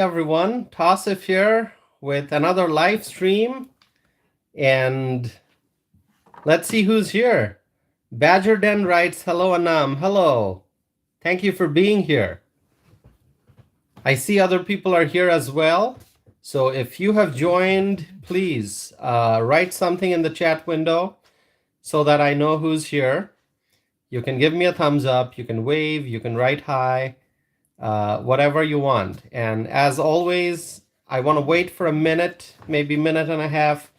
Everyone, Tassif here with another live stream, and let's see who's here. Badger Den writes, "Hello Anam, hello. Thank you for being here. I see other people are here as well, so if you have joined, please write something in the chat window so that I know who's here. You can give me a thumbs up, you can wave, you can write hi, whatever you want. And as always, I want to wait for a minute, maybe minute and a half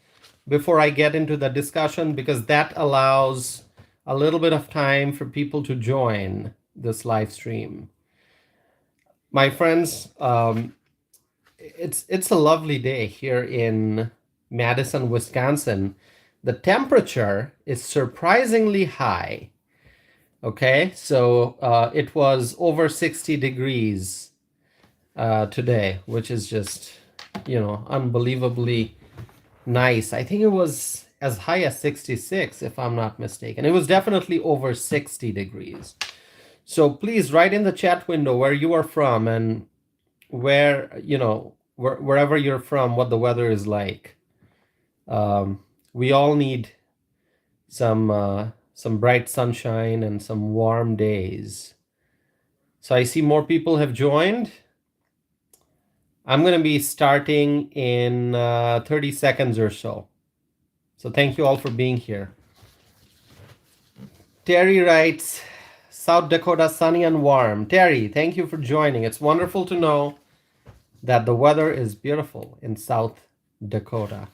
before I get into the discussion, because that allows a little bit of time for people to join this live stream. My friends, it's a lovely day here in Madison, Wisconsin. The temperature is surprisingly high. Okay, so it was over 60 degrees today, which is just, unbelievably nice. I think it was as high as 66, if I'm not mistaken. It was definitely over 60 degrees. So please write in the chat window where you are from and where, wherever you're from, what the weather is like. We all need some bright sunshine and some warm days. So I see more people have joined. I'm going to be starting in 30 seconds or so. So thank you all for being here. Terry writes, South Dakota sunny and warm. Terry, thank you for joining. It's wonderful to know that the weather is beautiful in South Dakota.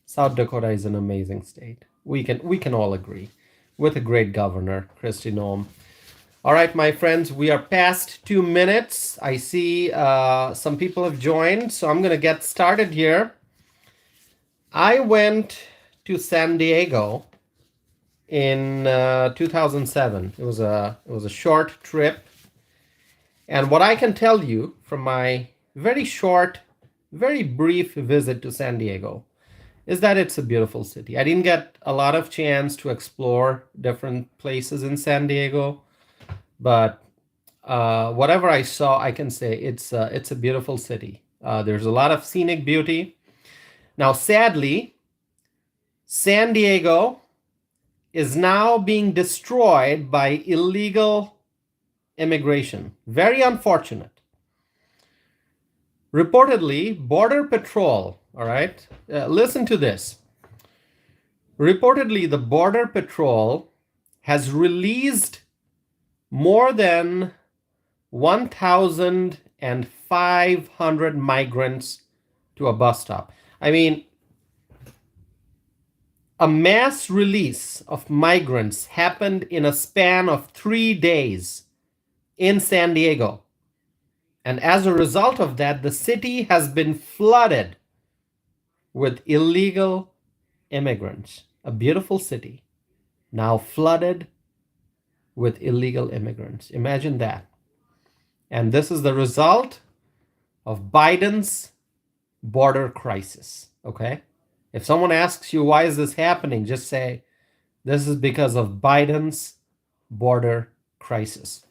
South Dakota is an amazing state. We can all agree, with a great governor, Kristi Noem. All right, my friends, we are past 2 minutes. I see some people have joined, so I'm going to get started here. I went to San Diego in 2007. It was a short trip, and what I can tell you from my very short, very brief visit to San Diego is that it's a beautiful city. I didn't get a lot of chance to explore different places in San Diego, but whatever I saw, I can say it's a beautiful city. There's a lot of scenic beauty. Now, sadly, San Diego is now being destroyed by illegal immigration. Very unfortunate. Reportedly, Border Patrol, all right, listen to this. Reportedly, the Border Patrol has released more than 1,500 migrants to a bus stop. I mean, a mass release of migrants happened in a span of 3 days in San Diego. And as a result of that, the city has been flooded with illegal immigrants. A beautiful city, now flooded with illegal immigrants. Imagine that. And this is the result of Biden's border crisis, okay? If someone asks you, why is this happening? Just say, this is because of Biden's border crisis.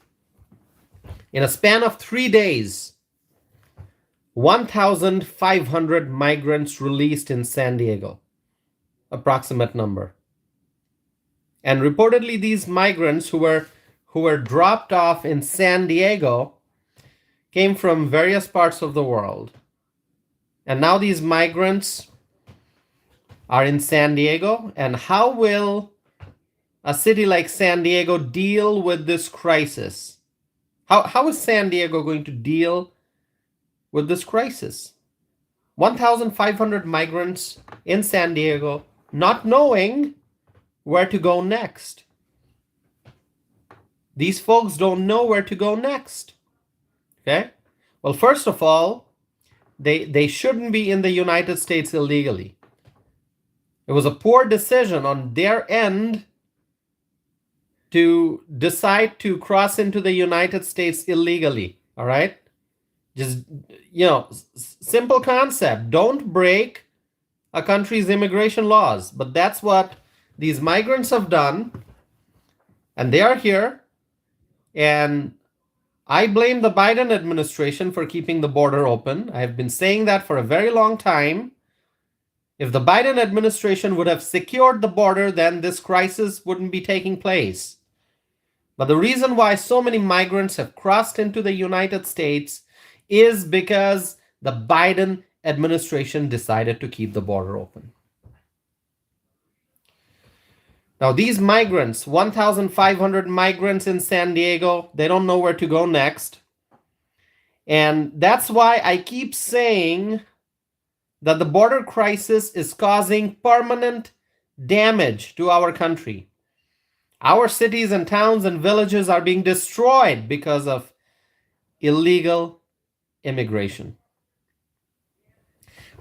In a span of 3 days, 1,500 migrants released in San Diego, approximate number. And reportedly, these migrants who were dropped off in San Diego came from various parts of the world. And now these migrants are in San Diego. And how will a city like San Diego deal with this crisis? How is San Diego going to deal with this crisis? 1,500 migrants in San Diego, not knowing where to go next. These folks don't know where to go next. Okay? Well, first of all, they shouldn't be in the United States illegally. It was a poor decision on their end to decide to cross into the United States illegally. All right? Just, simple concept. Don't break a country's immigration laws. But that's what these migrants have done. And they are here. And I blame the Biden administration for keeping the border open. I have been saying that for a very long time. If the Biden administration would have secured the border, then this crisis wouldn't be taking place. But the reason why so many migrants have crossed into the United States is because the Biden administration decided to keep the border open. Now, these migrants, 1,500 migrants in San Diego, they don't know where to go next. And that's why I keep saying that the border crisis is causing permanent damage to our country. Our cities and towns and villages are being destroyed because of illegal immigration.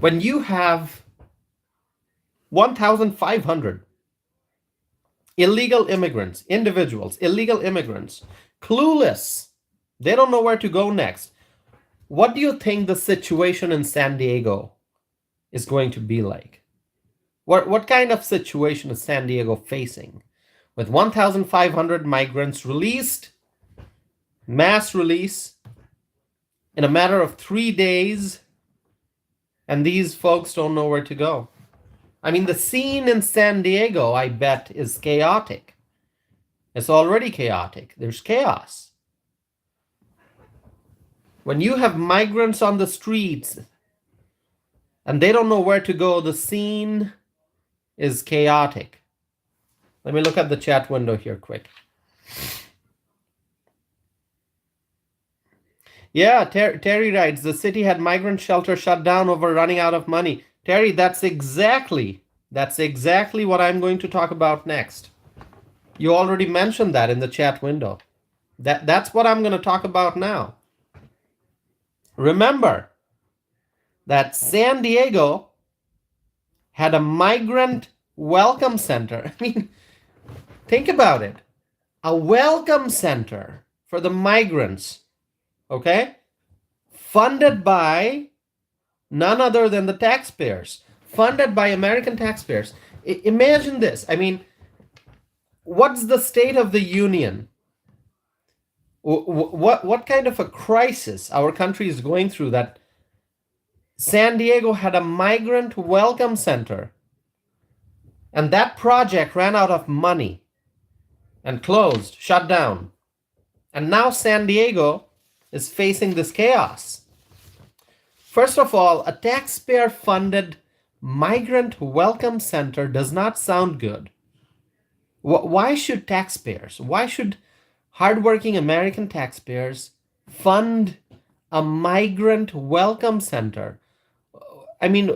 When you have 1,500 illegal immigrants, individuals, illegal immigrants, clueless, they don't know where to go next. What do you think the situation in San Diego is going to be like? What kind of situation is San Diego facing? With 1,500 migrants released, mass release, in a matter of 3 days, and these folks don't know where to go. I mean, the scene in San Diego, I bet, is chaotic. It's already chaotic. There's chaos. When you have migrants on the streets and they don't know where to go, the scene is chaotic. Let me look at the chat window here quick. Yeah, Terry writes, the city had migrant shelter shut down over running out of money. Terry, that's exactly what I'm going to talk about next. You already mentioned that in the chat window. That's what I'm going to talk about now. Remember that San Diego had a migrant welcome center. I mean, think about it. A welcome center for the migrants, okay? Funded by none other than the taxpayers. Funded by American taxpayers. Imagine this. I mean, what's the state of the union? What kind of a crisis our country is going through that San Diego had a migrant welcome center, and that project ran out of money and closed, shut down. And now San Diego is facing this chaos. First of all, a taxpayer-funded migrant welcome center does not sound good. Why should taxpayers, why should hardworking American taxpayers fund a migrant welcome center? I mean,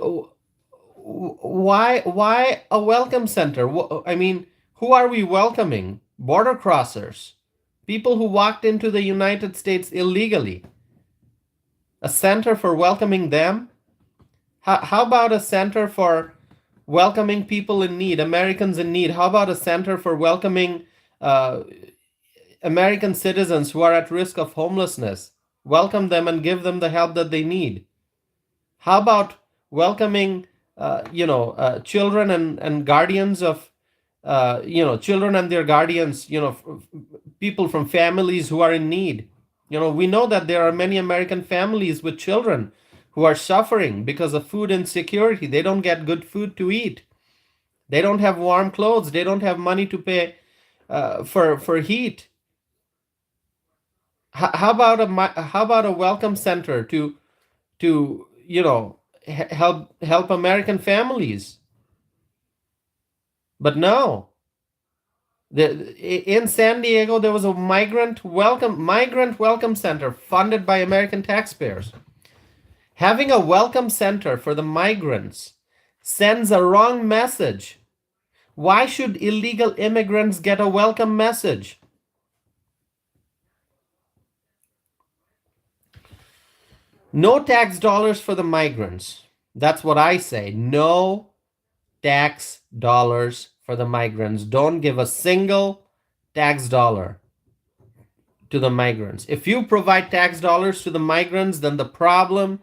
why a welcome center? I mean, who are we welcoming? Border crossers, people who walked into the United States illegally. A center for welcoming them? How about a center for welcoming people in need, Americans in need? How about a center for welcoming American citizens who are at risk of homelessness? Welcome them and give them the help that they need. How about welcoming, children and guardians of, children and their guardians, people from families who are in need. We know that there are many American families with children who are suffering because of food insecurity. They don't get good food to eat. They don't have warm clothes. They don't have money to pay for heat. How about a welcome center to help American families? But no. In San Diego, there was a migrant welcome center funded by American taxpayers. Having a welcome center for the migrants sends a wrong message. Why should illegal immigrants get a welcome message? No tax dollars for the migrants. That's what I say. No tax dollars for the migrants. Don't give a single tax dollar to the migrants. If you provide tax dollars to the migrants, then the problem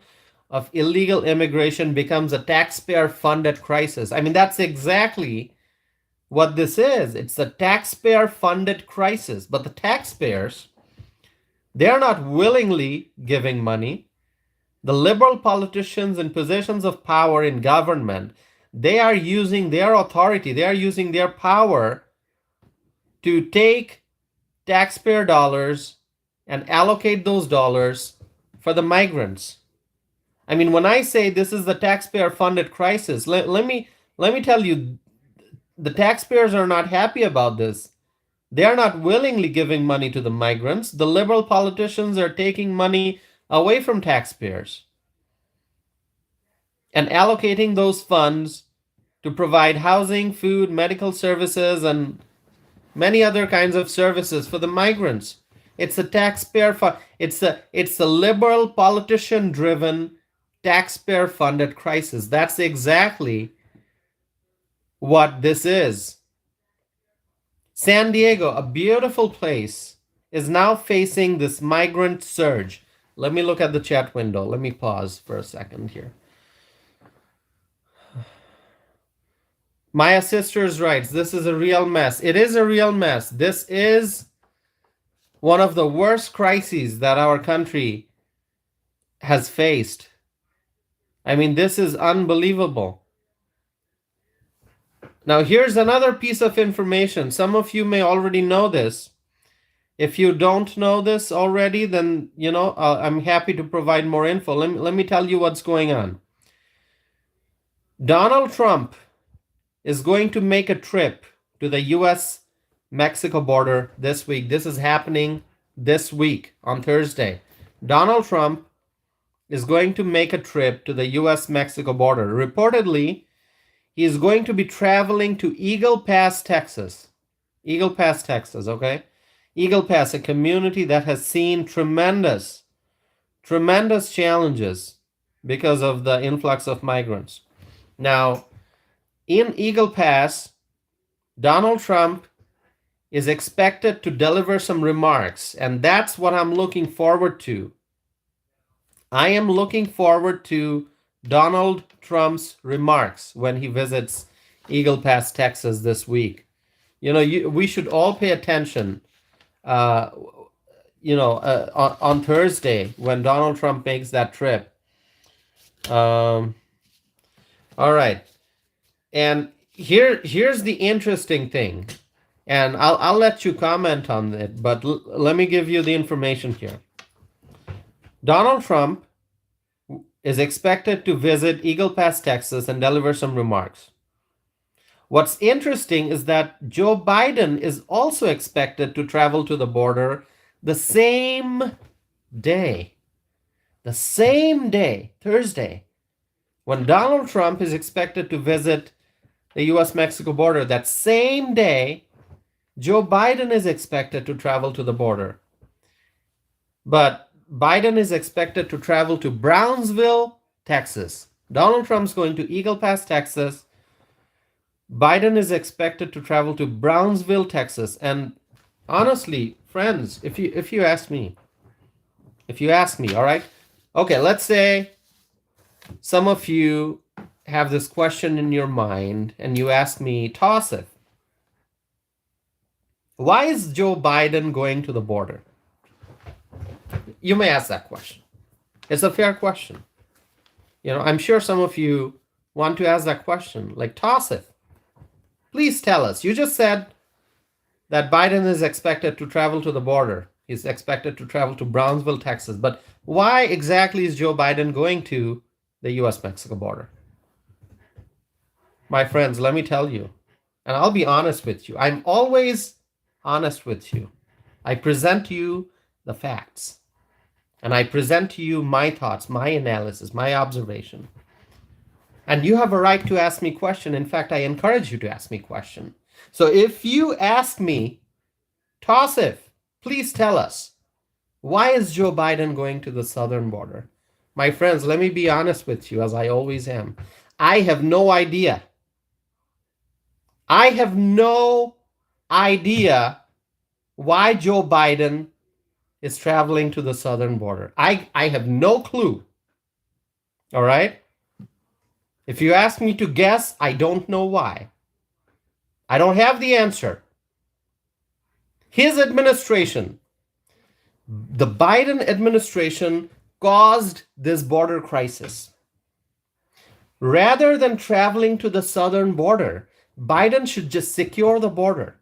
of illegal immigration becomes a taxpayer-funded crisis. I mean, that's exactly what this is. It's a taxpayer-funded crisis. But the taxpayers, They are not willingly giving money. The liberal politicians in positions of power in government, they are using their authority, they are using their power to take taxpayer dollars and allocate those dollars for the migrants. I mean, when I say this is the taxpayer funded crisis, let me tell you, the taxpayers are not happy about this. They are not willingly giving money to the migrants. The liberal politicians are taking money away from taxpayers and allocating those funds to provide housing, food, medical services, and many other kinds of services for the migrants. It's a taxpayer fund. It's a liberal politician driven taxpayer funded crisis. That's exactly what this is. San Diego, a beautiful place, is now facing this migrant surge. Let me look at the chat window. Let me pause for a second here. Maya Sisters writes, this is a real mess. It is a real mess. This is one of the worst crises that our country has faced. I mean, this is unbelievable. Now, here's another piece of information. Some of you may already know this. If you don't know this already, then, I'm happy to provide more info. Let me tell you what's going on. Donald Trump is going to make a trip to the U.S.-Mexico border this week. This is happening this week on Thursday. Donald Trump is going to make a trip to the U.S.-Mexico border. Reportedly, he is going to be traveling to Eagle Pass, Texas. Eagle Pass, Texas, okay? Eagle Pass, a community that has seen tremendous challenges because of the influx of migrants. Now, in Eagle Pass, Donald Trump is expected to deliver some remarks, and that's what I'm looking forward to. I am looking forward to Donald Trump's remarks when he visits Eagle Pass, Texas this week. We should all pay attention, on Thursday when Donald Trump makes that trip. All right. And here's the interesting thing, and I'll let you comment on it, but let me give you the information here. Donald Trump is expected to visit Eagle Pass, Texas, and deliver some remarks. What's interesting is that Joe Biden is also expected to travel to the border the same day, Thursday, when Donald Trump is expected to visit the U.S.-Mexico border. That same day, Joe Biden is expected to travel to the border. But Biden is expected to travel to Brownsville, Texas. Donald Trump's going to Eagle Pass, Texas. Biden is expected to travel to Brownsville, Texas. And honestly, friends, if you ask me, all right? Okay, let's say some of you have this question in your mind and you ask me, Tausif, why is Joe Biden going to the border? You may ask that question. It's a fair question. I'm sure some of you want to ask that question. Like, Tausif, please tell us. You just said that Biden is expected to travel to the border. He's expected to travel to Brownsville, Texas. But why exactly is Joe Biden going to the U.S.-Mexico border? My friends, let me tell you, and I'll be honest with you. I'm always honest with you. I present to you the facts. And I present to you my thoughts, my analysis, my observation. And you have a right to ask me question. In fact, I encourage you to ask me question. So if you ask me, Tausif, please tell us, why is Joe Biden going to the southern border? My friends, let me be honest with you, as I always am. I have no idea. I have no idea why Joe Biden is traveling to the southern border. I have no clue. All right? If you ask me to guess, I don't know why. I don't have the answer. His administration The Biden administration caused this border crisis. Rather than traveling to the southern border, Biden should just secure the border.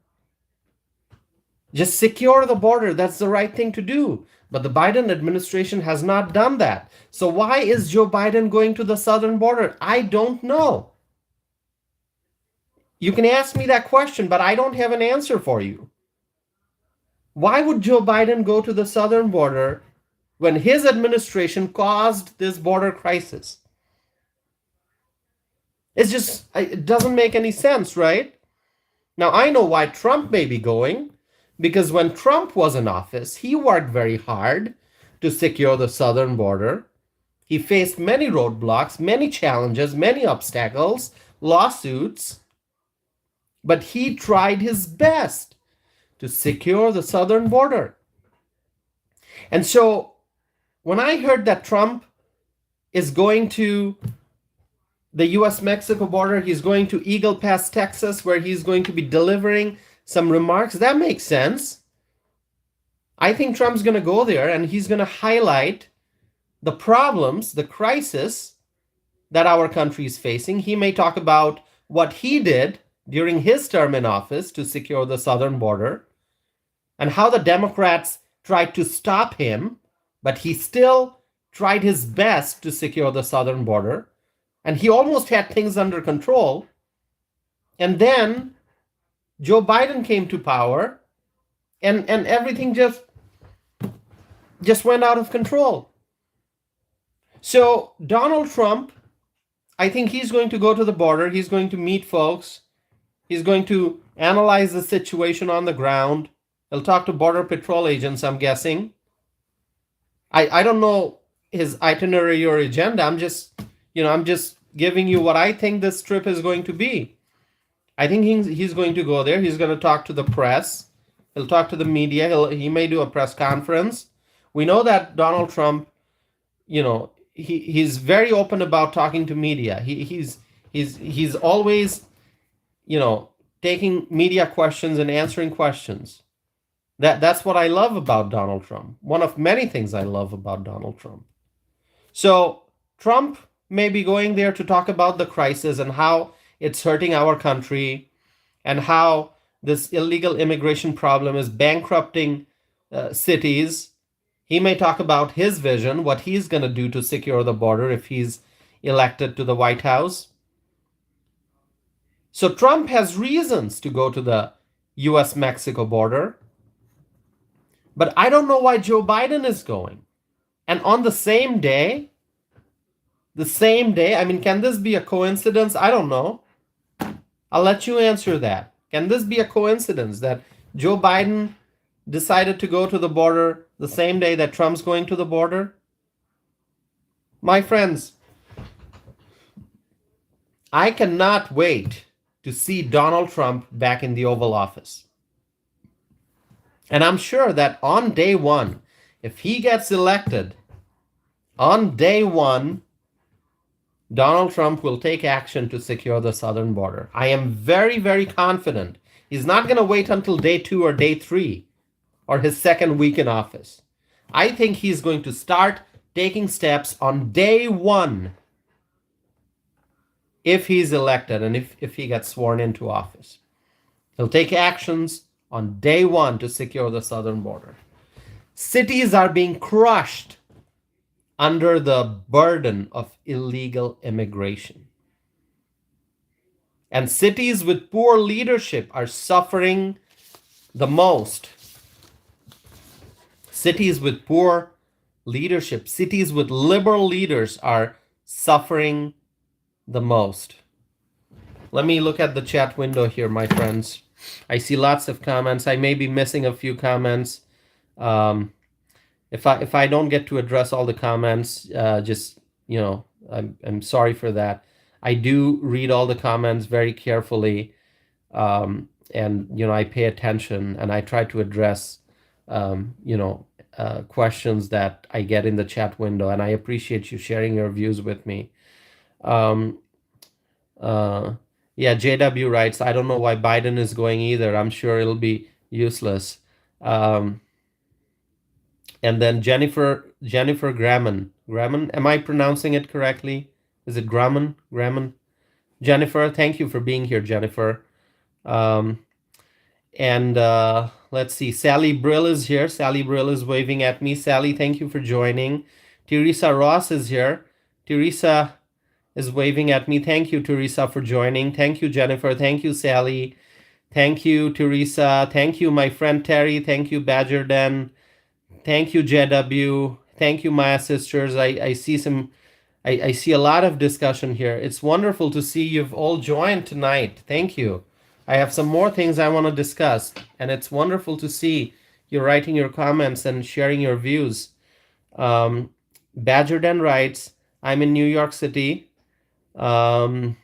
Just secure the border. That's the right thing to do. But the Biden administration has not done that. So why is Joe Biden going to the southern border? I don't know. You can ask me that question, but I don't have an answer for you. Why would Joe Biden go to the southern border when his administration caused this border crisis? It doesn't make any sense, right? Now, I know why Trump may be going, because when Trump was in office, he worked very hard to secure the southern border. He faced many roadblocks, many challenges, many obstacles, lawsuits, but he tried his best to secure the southern border. And so when I heard that Trump is going to the US-Mexico border, he's going to Eagle Pass, Texas, where he's going to be delivering some remarks, that makes sense. I think Trump's going to go there and he's going to highlight the problems, the crisis that our country is facing. He may talk about what he did during his term in office to secure the southern border and how the Democrats tried to stop him, but he still tried his best to secure the southern border. And he almost had things under control. And then Joe Biden came to power and everything just went out of control. So Donald Trump, I think he's going to go to the border. He's going to meet folks. He's going to analyze the situation on the ground. He'll talk to Border Patrol agents, I'm guessing. I don't know his itinerary or agenda. I'm just giving you what I think this trip is going to be. I think he's going to go there. He's going to talk to the press. He'll talk to the media. He may do a press conference. We know that Donald Trump, he's very open about talking to media. He's always, taking media questions and answering questions. That's what I love about Donald Trump. One of many things I love about Donald Trump. So Trump may be going there to talk about the crisis and how it's hurting our country and how this illegal immigration problem is bankrupting cities. He may talk about his vision, what he's going to do to secure the border if he's elected to the White House. So Trump has reasons to go to the US-Mexico border. But I don't know why Joe Biden is going. And on the same day, I mean, can this be a coincidence? I don't know. I'll let you answer that. Can this be a coincidence that Joe Biden decided to go to the border the same day that Trump's going to the border? My friends, I cannot wait to see Donald Trump back in the Oval Office. And I'm sure that on day one, if he gets elected, on day one, Donald Trump will take action to secure the southern border. I am very, very confident. He's not going to wait until day 2 or day 3 or his second week in office. I think he's going to start taking steps on day 1 if he's elected and if he gets sworn into office. He'll take actions on day 1 to secure the southern border. Cities are being crushed under the burden of illegal immigration. And cities with poor leadership are suffering the most. Cities with poor leadership, cities with liberal leaders are suffering the most. Let me look at the chat window here, my friends. I see lots of comments. I may be missing a few comments. If I don't get to address all the comments, I'm sorry for that. I do read all the comments very carefully, and I pay attention and I try to address questions that I get in the chat window, and I appreciate you sharing your views with me. Yeah, JW writes, I don't know why Biden is going either. I'm sure it'll be useless. And then Jennifer Gramman. Am I pronouncing it correctly? Is it Gramman? Jennifer, thank you for being here, Jennifer. Um, and let's see, Sally Brill is here. Sally Brill is waving at me. Sally, thank you for joining. Teresa Ross is here. Teresa is waving at me. Thank you, Teresa, for joining. Thank you, Jennifer. Thank you, Sally. Thank you, Teresa. Thank you, my friend Terry. Thank you, Badger Den. Thank you, JW. Thank you, Maya Sisters. I see I see a lot of discussion here. It's wonderful to see you've all joined tonight. Thank you. I have some more things I want to discuss, and it's wonderful to see you writing your comments and sharing your views. Badger Den writes, I'm in New York City. Um,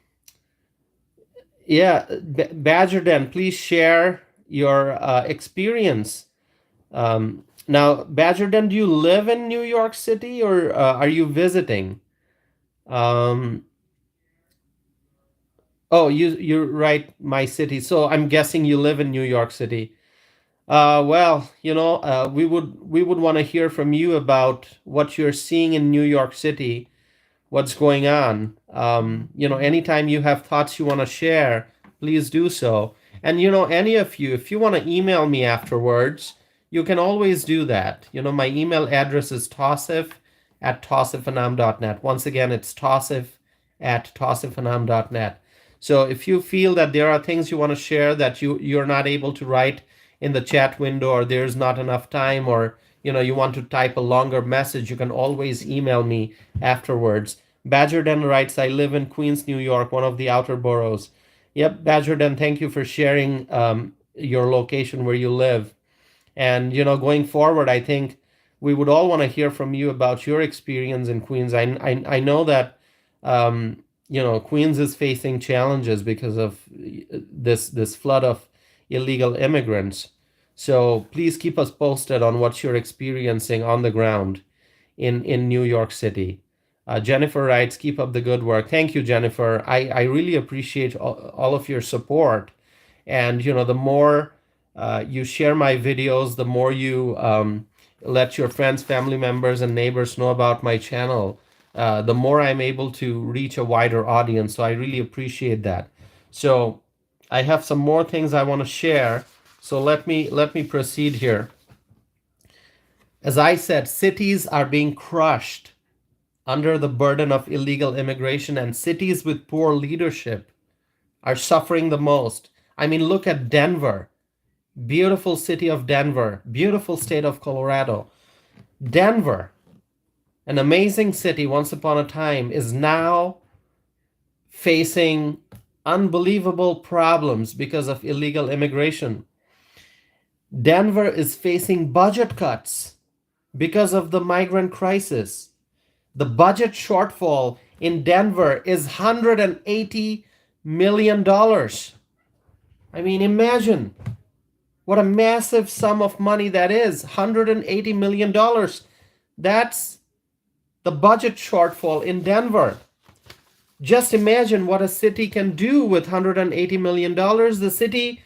yeah, Badger Den, please share your experience. Now, Badger Den, do you live in New York City or are you visiting? Um, oh, you write my city. So I'm guessing you live in New York City. Well, we would want to hear from you about what you're seeing in New York City, what's going on. Anytime you have thoughts you want to share, please do so. And any of you, if you want to email me afterwards, you can always do that. My email address is tosif@tosifanam.net. Once again, it's tosif@tosifanam.net. So if you feel that there are things you want to share that you're not able to write in the chat window, or there's not enough time, or you want to type a longer message, you can always email me afterwards. Badger Den writes, I live in Queens, New York, one of the outer boroughs. Yep, Badger Den, thank you for sharing your location where you live. And going forward, I think we would all want to hear from you about your experience in Queens. I know that Queens is facing challenges because of this flood of illegal immigrants. So please keep us posted on what you're experiencing on the ground in New York City. Jennifer writes, keep up the good work. Thank you, Jennifer. I really appreciate all of your support. And the more you share my videos, the more you let your friends, family members, and neighbors know about my channel, the more I'm able to reach a wider audience. So I really appreciate that. So I have some more things I want to share. So let me proceed here. As I said, cities are being crushed under the burden of illegal immigration, and cities with poor leadership are suffering the most. I mean, look at Denver. Beautiful city of Denver, beautiful state of Colorado. Denver, an amazing city once upon a time, is now facing unbelievable problems because of illegal immigration. Denver is facing budget cuts because of the migrant crisis. The budget shortfall in Denver is $180 million. I mean, imagine what a massive sum of money that is. $180 million. That's the budget shortfall in Denver. Just imagine what a city can do with $180 million. The city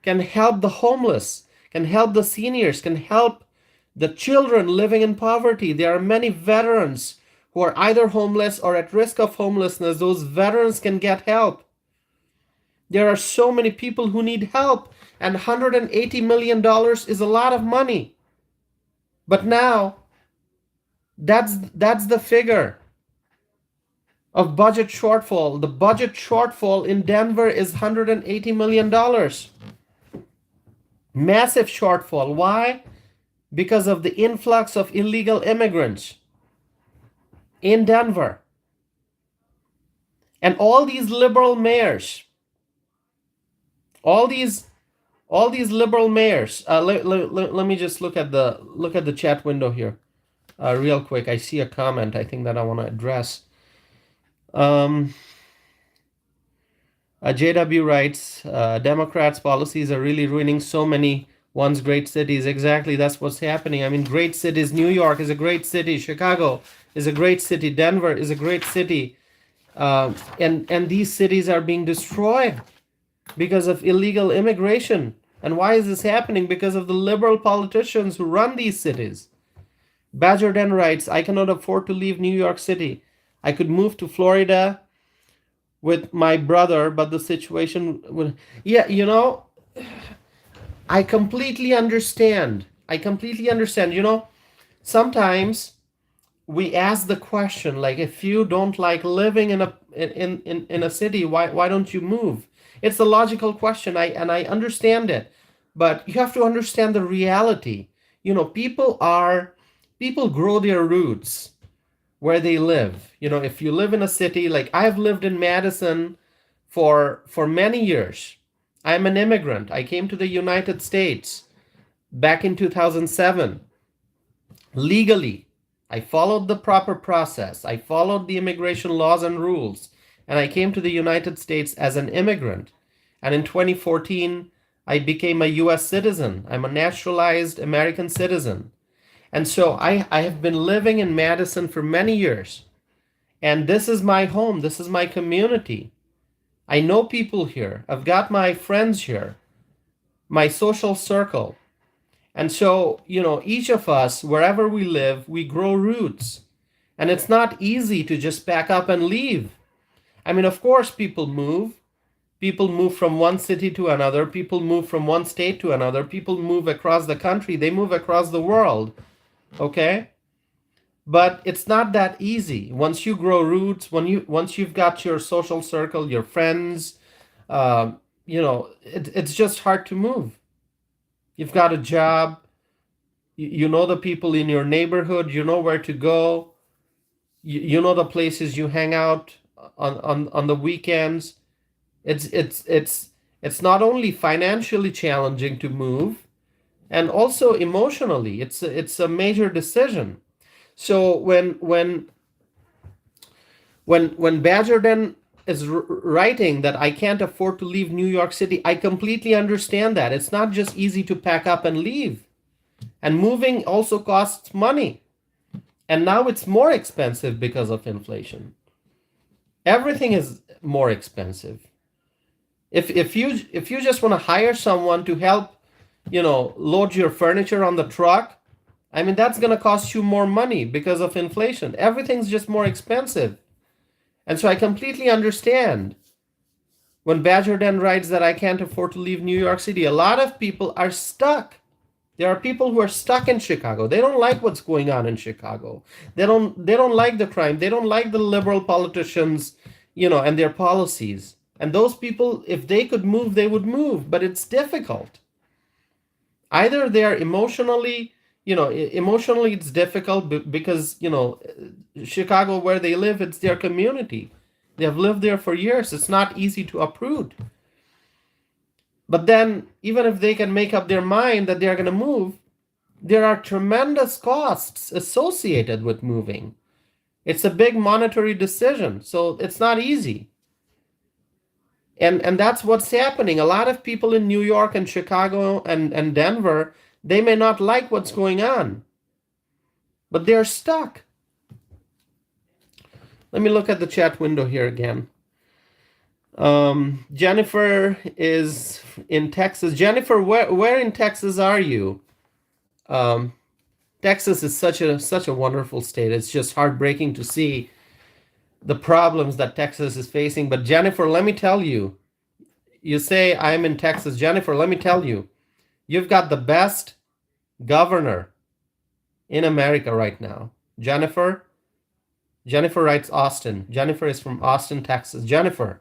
can help the homeless, can help the seniors, can help the children living in poverty. There are many veterans who are either homeless or at risk of homelessness. Those veterans can get help. There are so many people who need help, and $180 million is a lot of money. But now, that's the figure of budget shortfall. The budget shortfall in Denver is $180 million. Massive shortfall. Why? Because of the influx of illegal immigrants in Denver. And all these liberal mayors, all these liberal mayors. Let me just look at the chat window here, real quick. I see a comment I think that I want to address. JW writes, Democrats' policies are really ruining so many once great cities. Exactly, that's what's happening. I mean, great cities. New York is a great city. Chicago is a great city. Denver is a great city. And these cities are being destroyed because of illegal immigration. And why is this happening? Because of the liberal politicians who run these cities. Badger Den writes, I cannot afford to leave New York City. I could move to Florida with my brother, but the situation would. Yeah, I completely understand. I completely understand. Sometimes we ask the question like, if you don't like living in a city, why don't you move? It's a logical question. I understand it, but you have to understand the reality. People grow their roots where they live. If you live in a city, like I've lived in Madison for many years. I'm an immigrant. I came to the United States back in 2007 legally. I followed the proper process. I followed the immigration laws and rules, and I came to the United States as an immigrant. And in 2014, I became a US citizen. I'm a naturalized American citizen. And so I have been living in Madison for many years. And this is my home. This is my community. I know people here. I've got my friends here, my social circle. And so, each of us, wherever we live, we grow roots. And it's not easy to just pack up and leave. I mean, of course, people move. People move from one city to another. People move from one state to another. People move across the country. They move across the world. Okay? But it's not that easy. Once you grow roots, once you've got your social circle, your friends, it's just hard to move. You've got a job, you know the people in your neighborhood, you know where to go, you know the places you hang out on the weekends. It's not only financially challenging to move, and also emotionally. It's a major decision. So when Badger then is writing that I can't afford to leave New York City, I completely understand that. It's not just easy to pack up and leave. And moving also costs money. And now it's more expensive because of inflation. Everything is more expensive. If you just want to hire someone to help, load your furniture on the truck, I mean, that's going to cost you more money because of inflation. Everything's just more expensive. And so I completely understand when Badger then writes that I can't afford to leave New York City. A lot of people are stuck. There are people who are stuck in Chicago. They don't like what's going on in Chicago. They don't like the crime. They don't like the liberal politicians, and their policies. And those people, if they could move, they would move, but it's difficult. Either they are emotionally it's difficult because, Chicago, where they live, it's their community. They have lived there for years. It's not easy to uproot. But then, even if they can make up their mind that they're going to move, there are tremendous costs associated with moving. It's a big monetary decision, so it's not easy. And that's what's happening. A lot of people in New York and Chicago and Denver, they may not like what's going on, but they're stuck. Let me look at the chat window here again. Jennifer is in Texas. Jennifer, where in Texas are you? Texas is such a wonderful state. It's just heartbreaking to see the problems that Texas is facing. But Jennifer, let me tell you, you say I'm in Texas. Jennifer, let me tell you, you've got the best governor in America right now. Jennifer writes Austin. Jennifer is from Austin, Texas. Jennifer,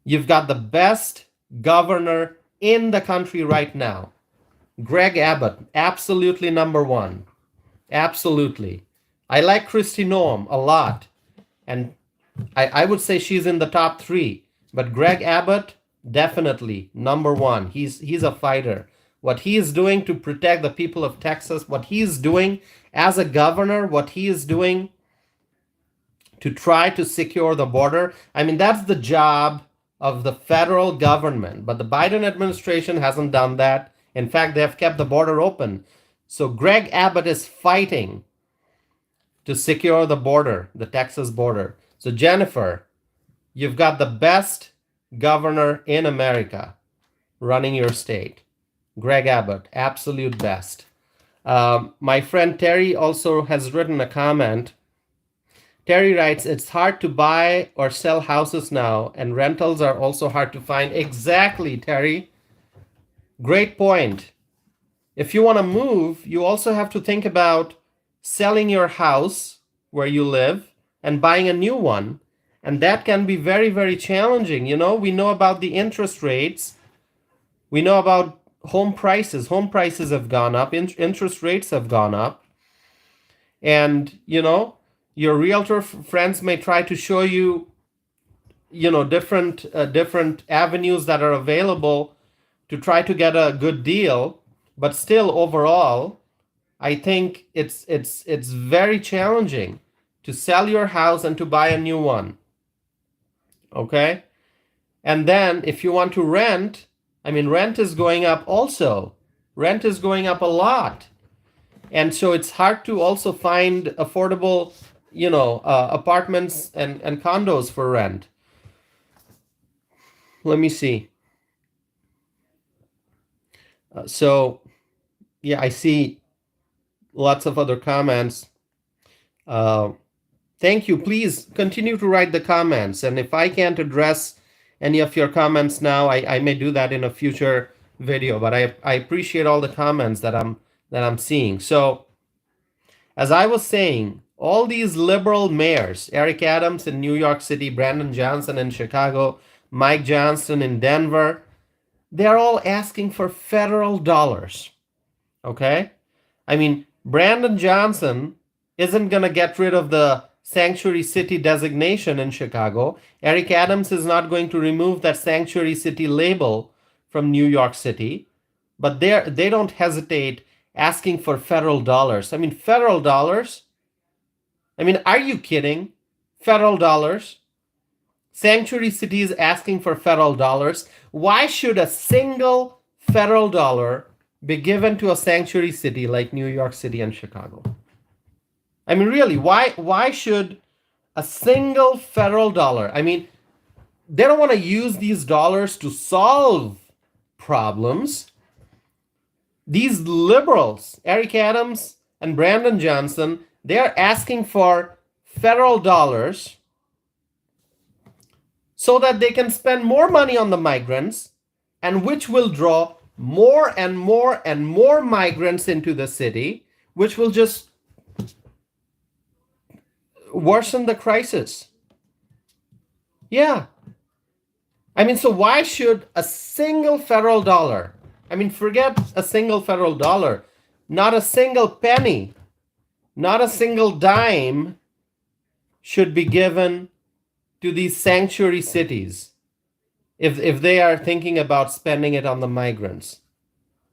you've got the best governor in the country right now. Greg Abbott, absolutely number one. Absolutely. I like Kristi Noem a lot. And I would say she's in the top 3. But Greg Abbott, definitely number one. He's a fighter. What he is doing to protect the people of Texas, what he is doing as a governor, what he is doing to try to secure the border. I mean, that's the job of the federal government. But the Biden administration hasn't done that. In fact, they have kept the border open. So Greg Abbott is fighting to secure the border, the Texas border. So Jennifer, you've got the best governor in America running your state. Greg Abbott, absolute best. My friend Terry also has written a comment. Terry writes, it's hard to buy or sell houses now, and rentals are also hard to find. Exactly, Terry. Great point. If you want to move, you also have to think about selling your house where you live and buying a new one. And that can be very, very challenging. We know about the interest rates, we know about home prices. Home prices have gone up, interest rates have gone up. And, your realtor friends may try to show you, different avenues that are available to try to get a good deal. But still, overall, I think it's very challenging to sell your house and to buy a new one. Okay? And then if you want to rent, rent is going up also. Rent is going up a lot. And so it's hard to also find affordable, apartments and condos for rent. Let me see. So, yeah, I see lots of other comments. Thank you. Please continue to write the comments. And if I can't address any of your comments now, I may do that in a future video. But I appreciate all the comments that I'm seeing. So, as I was saying, all these liberal mayors, Eric Adams in New York City, Brandon Johnson in Chicago, Mike Johnston in Denver, they're all asking for federal dollars. Okay? Brandon Johnson isn't going to get rid of the sanctuary city designation in Chicago. Eric Adams is not going to remove that sanctuary city label from New York City. But they don't hesitate asking for federal dollars. Federal dollars? Are you kidding? Federal dollars? Sanctuary cities asking for federal dollars. Why should a single federal dollar be given to a sanctuary city like New York City and Chicago? Really, why should a single federal dollar? They don't want to use these dollars to solve problems. These liberals, Eric Adams and Brandon Johnson, they're asking for federal dollars so that they can spend more money on the migrants, and which will draw more and more and more migrants into the city, which will just worsen the crisis. Yeah. So why should a single federal dollar, forget a single federal dollar, not a single penny, not a single dime should be given to these sanctuary cities if they are thinking about spending it on the migrants.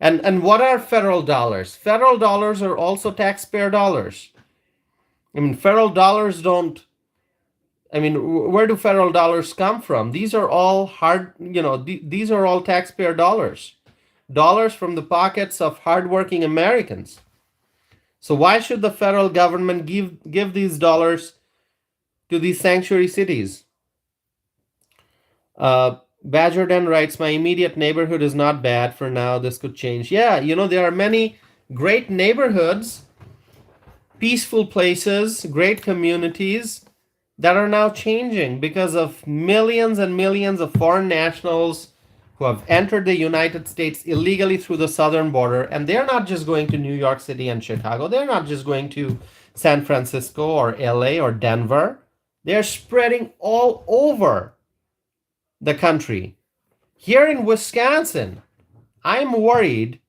And what are federal dollars? Federal dollars are also taxpayer dollars. Federal dollars don't, where do federal dollars come from? These are all these are all taxpayer dollars. Dollars from the pockets of hardworking Americans. So why should the federal government give these dollars to these sanctuary cities? Badgerden writes, my immediate neighborhood is not bad for now. This could change. Yeah, there are many great neighborhoods, peaceful places, great communities that are now changing because of millions and millions of foreign nationals who have entered the United States illegally through the southern border. And they're not just going to New York City and Chicago. They're not just going to San Francisco or LA or Denver. They're spreading all over the country. Here in Wisconsin, I'm worried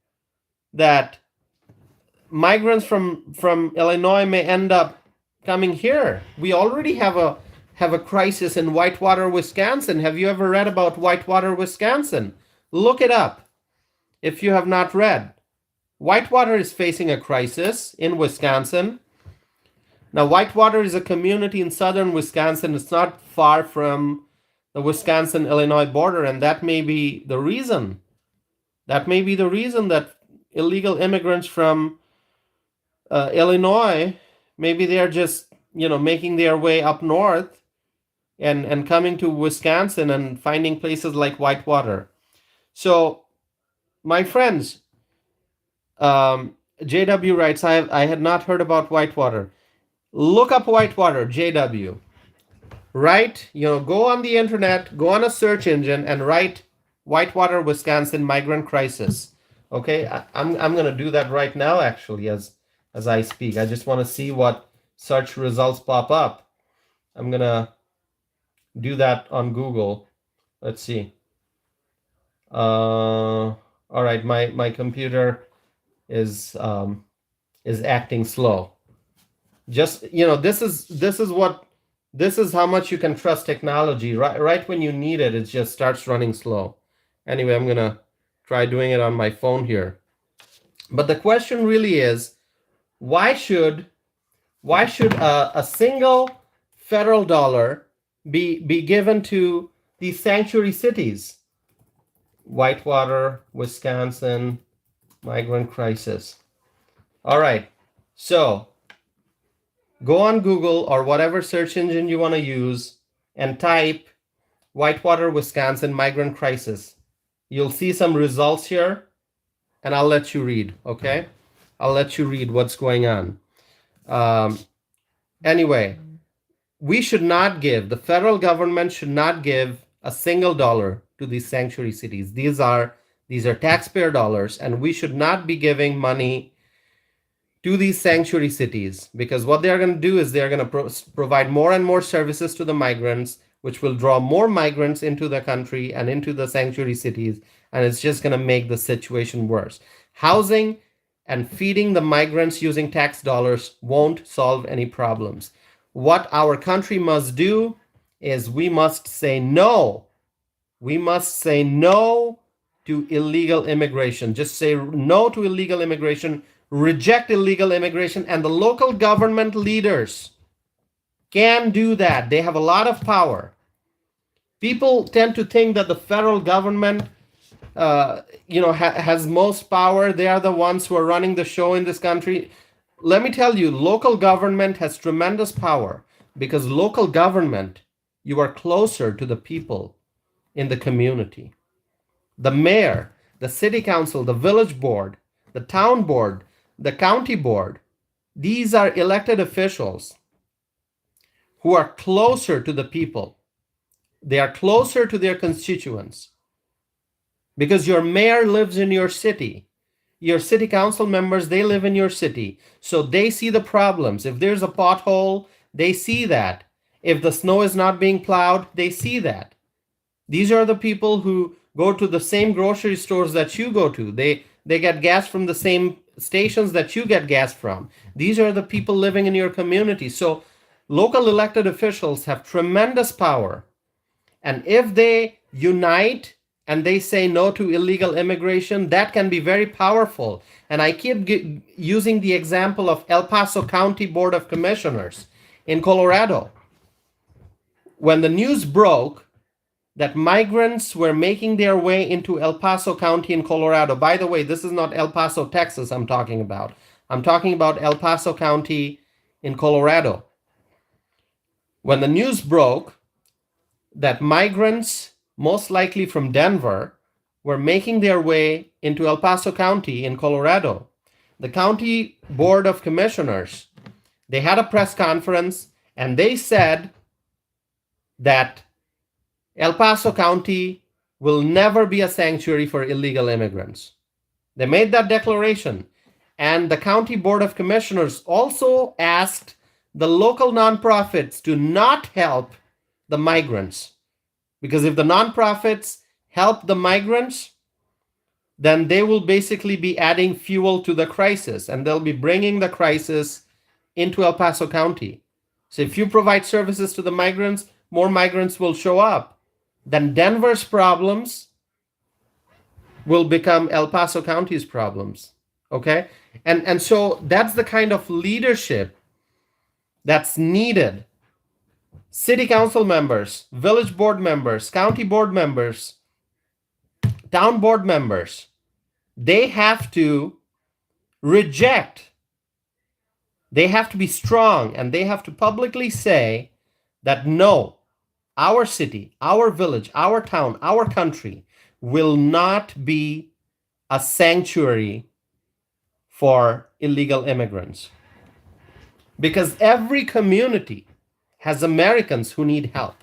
that migrants from Illinois may end up coming here. We already have a crisis in Whitewater, Wisconsin. Have you ever read about Whitewater, Wisconsin? Look it up if you have not read. Whitewater is facing a crisis in Wisconsin. Now, Whitewater is a community in southern Wisconsin. It's not far from the Wisconsin-Illinois border, and that may be the reason. That may be the reason that illegal immigrants from Illinois, maybe they're just, making their way up north and coming to Wisconsin and finding places like Whitewater. So, my friends, JW writes, I had not heard about Whitewater. Look up Whitewater, JW. Write, go on the internet, go on a search engine and write Whitewater, Wisconsin migrant crisis. Okay, I'm gonna do that right now actually as I speak. I just want to see what search results pop up. I'm gonna do that on Google. Let's see. All right, my computer is acting slow. Just this is how much you can trust technology. Right when you need it, it just starts running slow. Anyway, I'm gonna try doing it on my phone here. But the question really is, why should a single federal dollar be given to these sanctuary cities? Whitewater, Wisconsin, migrant crisis. All right, so go on Google or whatever search engine you want to use and type Whitewater, Wisconsin migrant crisis. You'll see some results here, and I'll let you read, okay? I'll let you read what's going on. Anyway, the federal government should not give a single dollar to these sanctuary cities. These are taxpayer dollars, and we should not be giving money to these sanctuary cities, because what they're going to do is they're going to provide more and more services to the migrants, which will draw more migrants into the country and into the sanctuary cities, and it's just going to make the situation worse. Housing and feeding the migrants using tax dollars won't solve any problems. What our country must do is we must say no. We must say no to illegal immigration. Just say no to illegal immigration, reject illegal immigration, and the local government leaders can do that. They have a lot of power. People tend to think that the federal government has most power. They are the ones who are running the show in this country. Let me tell you, local government has tremendous power, because local government, you are closer to the people in the community. The mayor, the city council, the village board, the town board, the county board, these are elected officials who are closer to the people. They are closer to their constituents, because your mayor lives in your city. Your city council members, they live in your city. So they see the problems. If there's a pothole, they see that. If the snow is not being plowed, they see that. These are the people who go to the same grocery stores that you go to. They get gas from the same stations that you get gas from. These are the people living in your community. So local elected officials have tremendous power. And if they unite and they say no to illegal immigration, that can be very powerful. And I keep using the example of El Paso County Board of Commissioners in Colorado. When the news broke that migrants were making their way into El Paso County in Colorado. By the way, this is not El Paso, Texas I'm talking about. I'm talking about El Paso County in Colorado. When the news broke that migrants, most likely from Denver, were making their way into El Paso County in Colorado, the County Board of Commissioners, they had a press conference and they said that El Paso County will never be a sanctuary for illegal immigrants. They made that declaration. And the County Board of Commissioners also asked the local nonprofits to not help the migrants. Because if the nonprofits help the migrants, then they will basically be adding fuel to the crisis, and they'll be bringing the crisis into El Paso County. So if you provide services to the migrants, more migrants will show up. Then Denver's problems will become El Paso County's problems. Okay? And so that's the kind of leadership that's needed. City council members, village board members, county board members, town board members, they have to reject. They have to be strong, and they have to publicly say that no, our city, our village, our town, our country will not be a sanctuary for illegal immigrants, because every community has Americans who need help.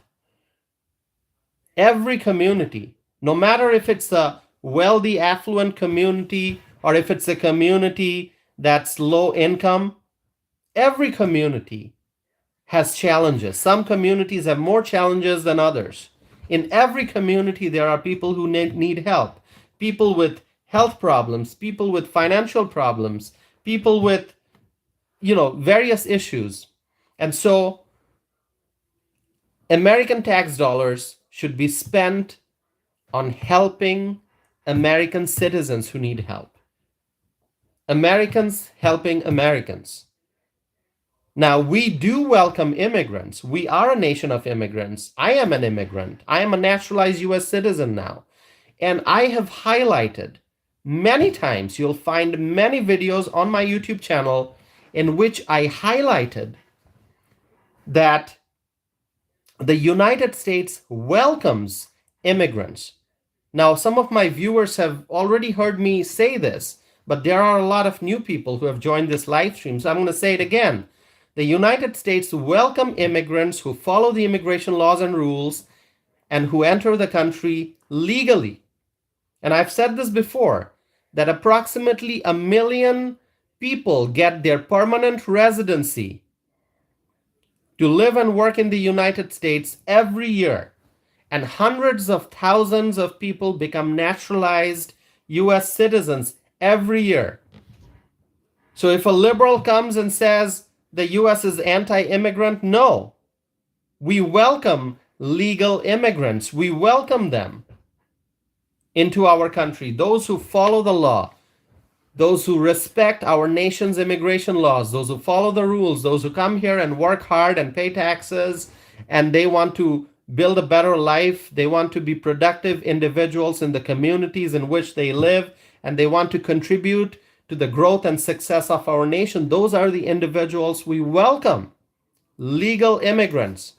Every community, no matter if it's a wealthy, affluent community or if it's a community that's low income, every community has challenges. Some communities have more challenges than others. In every community, there are people who need help. People with health problems, people with financial problems, people with, various issues. And so American tax dollars should be spent on helping American citizens who need help. Americans helping Americans. Now, we do welcome immigrants. We are a nation of immigrants. I am an immigrant. I am a naturalized US citizen now. And I have highlighted many times, you'll find many videos on my YouTube channel in which I highlighted that the United States welcomes immigrants. Now, some of my viewers have already heard me say this, but there are a lot of new people who have joined this live stream. So I'm going to say it again. The United States welcome immigrants who follow the immigration laws and rules and who enter the country legally. And I've said this before, that approximately 1 million people get their permanent residency to live and work in the United States every year. And hundreds of thousands of people become naturalized US citizens every year. So if a liberal comes and says the US is anti-immigrant, no. We welcome legal immigrants. We welcome them into our country. Those who follow the law, those who respect our nation's immigration laws, those who follow the rules, those who come here and work hard and pay taxes, and they want to build a better life. They want to be productive individuals in the communities in which they live, and they want to contribute to the growth and success of our nation. Those are the individuals we welcome, legal immigrants.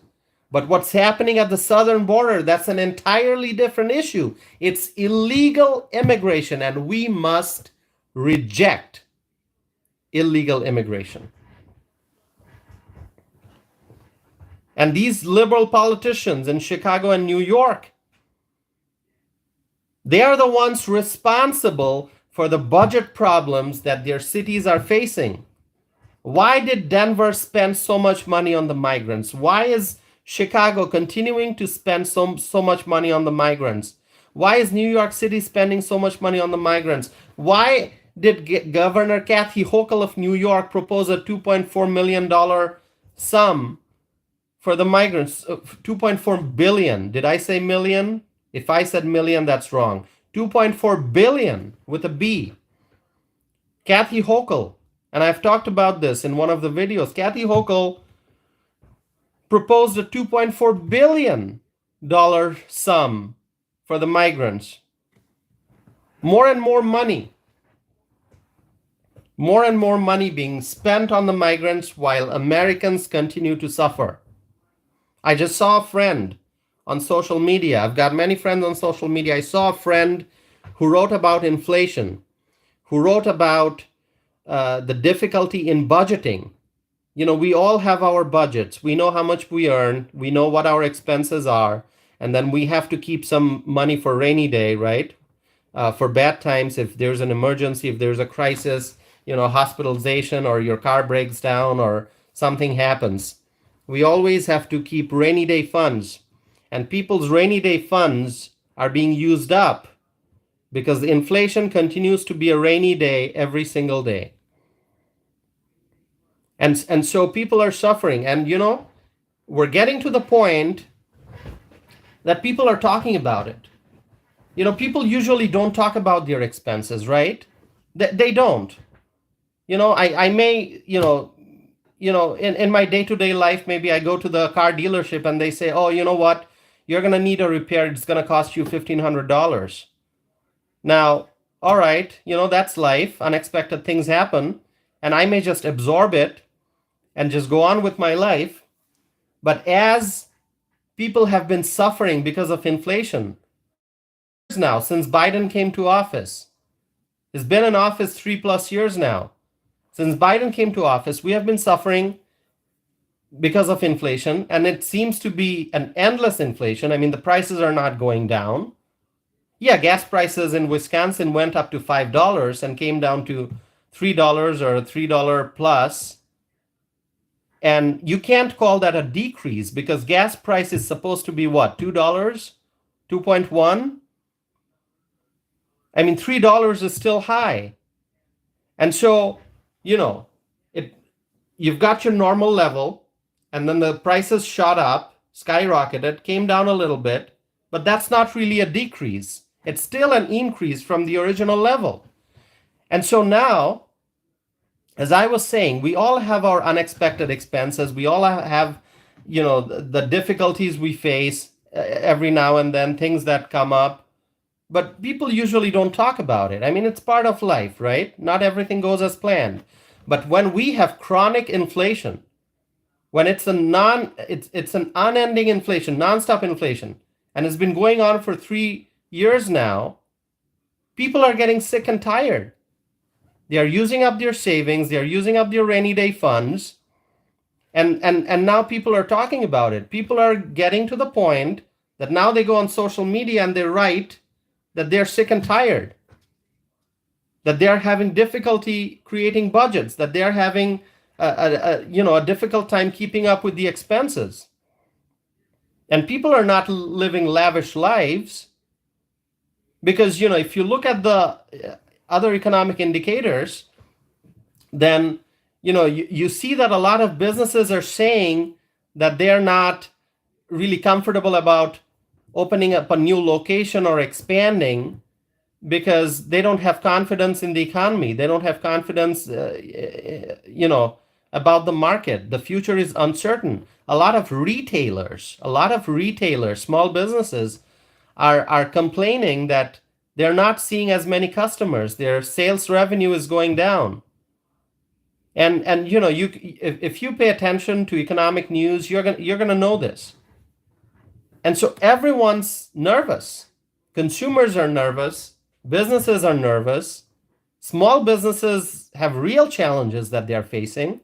But what's happening at the southern border, that's an entirely different issue. It's illegal immigration, and we must reject illegal immigration. And these liberal politicians in Chicago and New York, they are the ones responsible for the budget problems that their cities are facing. Why did Denver spend so much money on the migrants? Why is Chicago continuing to spend so much money on the migrants? Why is New York City spending so much money on the migrants? Why did Governor Kathy Hochul of New York propose a $2.4 million sum for the migrants? 2.4 billion. Did I say million? If I said million, that's wrong. 2.4 billion with a B. Kathy Hochul, and I've talked about this in one of the videos, Kathy Hochul proposed a $2.4 billion sum for the migrants. More and more money being spent on the migrants while Americans continue to suffer. I just saw a friend on social media. I've got many friends on social media. I saw a friend who wrote about inflation, who wrote about the difficulty in budgeting. We all have our budgets. We know how much we earn. We know what our expenses are. And then we have to keep some money for rainy day, right? For bad times, if there's an emergency, if there's a crisis, hospitalization, or your car breaks down or something happens. We always have to keep rainy day funds. And people's rainy day funds are being used up because inflation continues to be a rainy day every single day. And so people are suffering. And, we're getting to the point that people are talking about it. People usually don't talk about their expenses, right? They don't. I may, in my day-to-day life, maybe I go to the car dealership and they say, oh, you know what? You're going to need a repair. It's going to cost you $1,500. Now, all right, that's life. Unexpected things happen. And I may just absorb it and just go on with my life. But as people have been suffering because of inflation for years now, since Biden came to office, He's been in office 3+ years now. Since Biden came to office, we have been suffering because of inflation, and it seems to be an endless inflation. I mean, the prices are not going down. Yeah, gas prices in Wisconsin went up to $5 and came down to $3 or $3 plus. And you can't call that a decrease because gas price is supposed to be what, $2? 2.1? I mean, $3 is still high. And so, you know, it you've got your normal level, and then the prices shot up, skyrocketed, came down a little bit, but that's not really a decrease. It's still an increase from the original level. And so now, as I was saying, we all have our unexpected expenses. We all have, the difficulties we face every now and then, things that come up. But people usually don't talk about it. I mean, it's part of life, right? Not everything goes as planned. But when we have chronic inflation, when it's an unending inflation, nonstop inflation, and it's been going on for 3 years now, people are getting sick and tired. They are using up their savings, they are using up their rainy day funds, and now people are talking about it. People are getting to the point that now they go on social media and they write that they're sick and tired, that they're having difficulty creating budgets, that they're having a difficult time keeping up with the expenses. And people are not living lavish lives because, if you look at the other economic indicators, then, you see that a lot of businesses are saying that they're not really comfortable about opening up a new location or expanding because they don't have confidence in the economy. They don't have confidence, about the market. The future is uncertain. A lot of retailers, small businesses are complaining that they're not seeing as many customers. Their sales revenue is going down. And if you pay attention to economic news, you're gonna know this. And so everyone's nervous. Consumers are nervous. Businesses are nervous. Small businesses have real challenges that they're facing.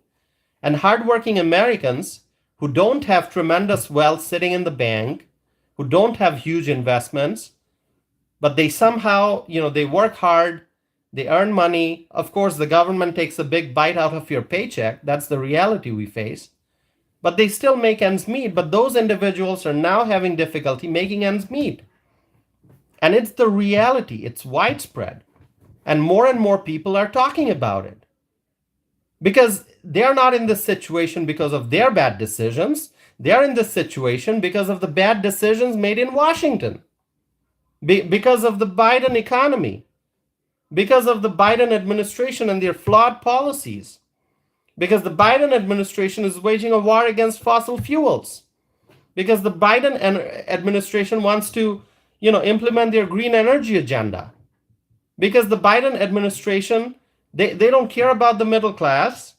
And hardworking Americans who don't have tremendous wealth sitting in the bank, who don't have huge investments, but they somehow, they work hard, they earn money. Of course, the government takes a big bite out of your paycheck. That's the reality we face. But they still make ends meet. But those individuals are now having difficulty making ends meet. And it's the reality. It's widespread. And more people are talking about it. Because they're not in this situation because of their bad decisions. They're in this situation because of the bad decisions made in Washington. Because of the Biden economy. Because of the Biden administration and their flawed policies. Because the Biden administration is waging a war against fossil fuels. Because the Biden administration wants to, implement their green energy agenda. Because the Biden administration, they don't care about the middle class.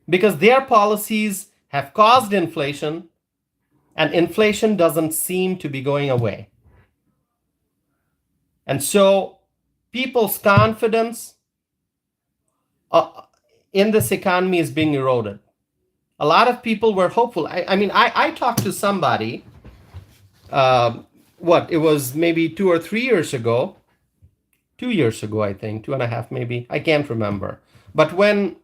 Because their policies have caused inflation, and inflation doesn't seem to be going away. And so people's confidence in this economy is being eroded. A lot of people were hopeful. I talked to somebody, it was maybe 2 or 3 years ago, 2 years ago, I think, 2.5 maybe, I can't remember. But when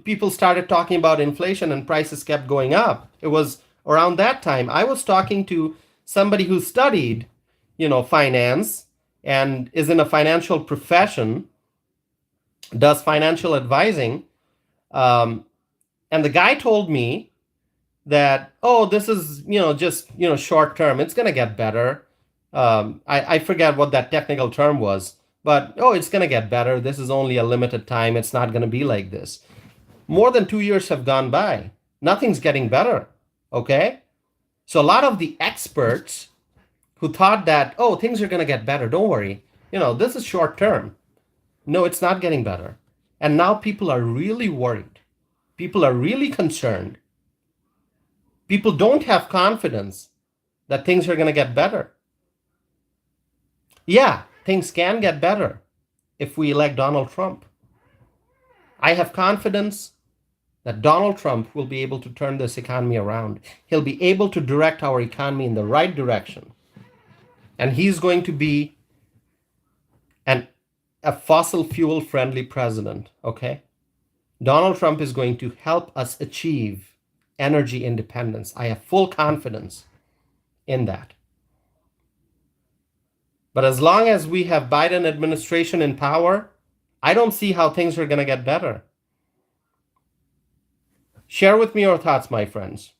people started talking about inflation and prices kept going up, it was around that time. I was talking to somebody who studied, finance and is in a financial profession, does financial advising. And the guy told me that, this is, just, short term. It's going to get better. I forget what that technical term was, but, it's going to get better. This is only a limited time. It's not going to be like this. More than 2 years have gone by. Nothing's getting better. Okay. So a lot of the experts who thought that, things are going to get better. Don't worry. This is short term. No, it's not getting better. And now people are really worried. People are really concerned. People don't have confidence that things are going to get better. Yeah, things can get better if we elect Donald Trump. I have confidence that Donald Trump will be able to turn this economy around. He'll be able to direct our economy in the right direction. And he's going to be a fossil fuel friendly president, okay? Donald Trump is going to help us achieve energy independence. I have full confidence in that. But as long as we have Biden administration in power, I don't see how things are going to get better. Share with me your thoughts, my friends.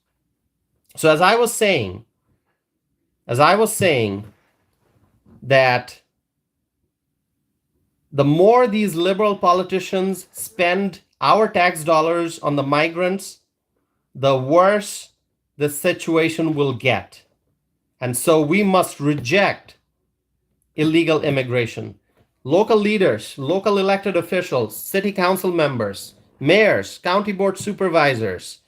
So as I was saying that the more these liberal politicians spend our tax dollars on the migrants, the worse the situation will get. And so we must reject illegal immigration. Local leaders, local elected officials, city council members, mayors, county board supervisors,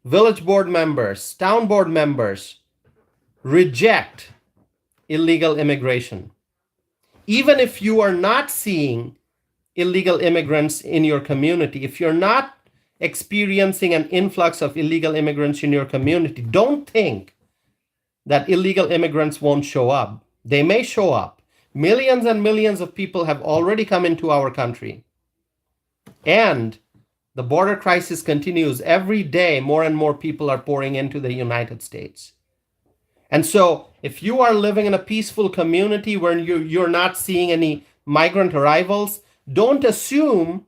village board members, town board members, reject illegal immigration. Even if you are not seeing illegal immigrants in your community, if you're not experiencing an influx of illegal immigrants in your community, don't think that illegal immigrants won't show up. They may show up. Millions and millions of people have already come into our country. And the border crisis continues. Every day, more and more people are pouring into the United States. And so if you are living in a peaceful community where you're not seeing any migrant arrivals, don't assume